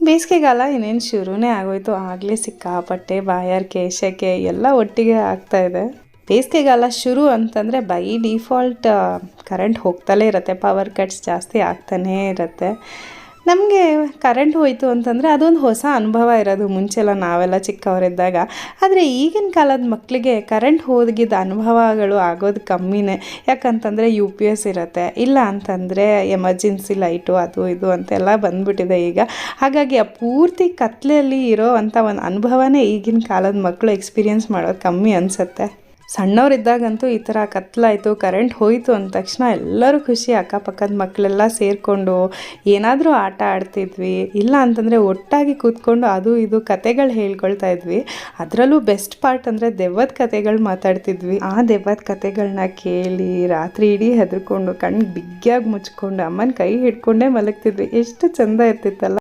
ಬೇಸಿಗೆಗಾಲ ಇನ್ನೇನು ಶುರುನೇ ಆಗೋಯ್ತು. ಆಗಲೇ ಸಿಕ್ಕಾಪಟ್ಟೆ ಬಾಯಾರಿಕೆ ಸೆಕೆ ಎಲ್ಲ ಒಟ್ಟಿಗೆ ಆಗ್ತಾಯಿದೆ. ಬೇಸಿಗೆಗಾಲ ಶುರು ಅಂತಂದರೆ ಬೈ ಡಿಫಾಲ್ಟ್ ಕರೆಂಟ್ ಹೋಗ್ತಲೇ ಇರುತ್ತೆ, ಪವರ್ ಕಟ್ಸ್ ಜಾಸ್ತಿ ಆಗ್ತಾನೇ ಇರುತ್ತೆ. ನಮಗೆ ಕರೆಂಟ್ ಹೋಯಿತು ಅಂತಂದರೆ ಅದೊಂದು ಹೊಸ ಅನುಭವ ಇರೋದು. ಮುಂಚೆಲ್ಲ ನಾವೆಲ್ಲ ಚಿಕ್ಕವರಿದ್ದಾಗ. ಆದರೆ ಈಗಿನ ಕಾಲದ ಮಕ್ಕಳಿಗೆ ಕರೆಂಟ್ ಹೋಗಿದ್ದ ಅನುಭವಗಳು ಆಗೋದು ಕಮ್ಮಿನೇ. ಯಾಕಂತಂದರೆ UPS ಇರುತ್ತೆ, ಇಲ್ಲ ಅಂತಂದರೆ ಎಮರ್ಜೆನ್ಸಿ ಲೈಟು ಅದು ಇದು ಅಂತೆಲ್ಲ ಬಂದುಬಿಟ್ಟಿದೆ ಈಗ. ಹಾಗಾಗಿ ಆ ಪೂರ್ತಿ ಕತ್ಲೆಯಲ್ಲಿ ಇರೋ ಅಂಥ ಒಂದು ಅನುಭವನೇ ಈಗಿನ ಕಾಲದ ಮಕ್ಕಳು ಎಕ್ಸ್ಪೀರಿಯೆನ್ಸ್ ಮಾಡೋದು ಕಮ್ಮಿ ಅನಿಸುತ್ತೆ. ಸಣ್ಣವರಿದ್ದಾಗಂತೂ ಈ ಥರ ಕತ್ಲಾಯಿತು, ಕರೆಂಟ್ ಹೋಯಿತು ಅಂದ ತಕ್ಷಣ ಎಲ್ಲರೂ ಖುಷಿ. ಅಕ್ಕಪಕ್ಕದ ಮಕ್ಕಳೆಲ್ಲ ಸೇರಿಕೊಂಡು ಏನಾದರೂ ಆಟ ಆಡ್ತಿದ್ವಿ, ಇಲ್ಲ ಅಂತಂದರೆ ಒಟ್ಟಾಗಿ ಕೂತ್ಕೊಂಡು ಅದು ಇದು ಕತೆಗಳು ಹೇಳ್ಕೊಳ್ತಾ ಇದ್ವಿ. ಅದರಲ್ಲೂ ಬೆಸ್ಟ್ ಪಾರ್ಟ್ ಅಂದರೆ ದೆವ್ವದ ಕತೆಗಳು ಮಾತಾಡ್ತಿದ್ವಿ. ಆ ದೆವ್ವದ ಕತೆಗಳನ್ನ ಕೇಳಿ ರಾತ್ರಿ ಇಡೀ ಹೆದರ್ಕೊಂಡು ಕಣ್ಣು ಬಿಗ್ಗಿಯಾಗಿ ಮುಚ್ಕೊಂಡು ಅಮ್ಮನ ಕೈ ಹಿಡ್ಕೊಂಡೇ ಮಲಗ್ತಿದ್ವಿ. ಎಷ್ಟು ಚೆಂದ ಇರ್ತಿತ್ತಲ್ಲ.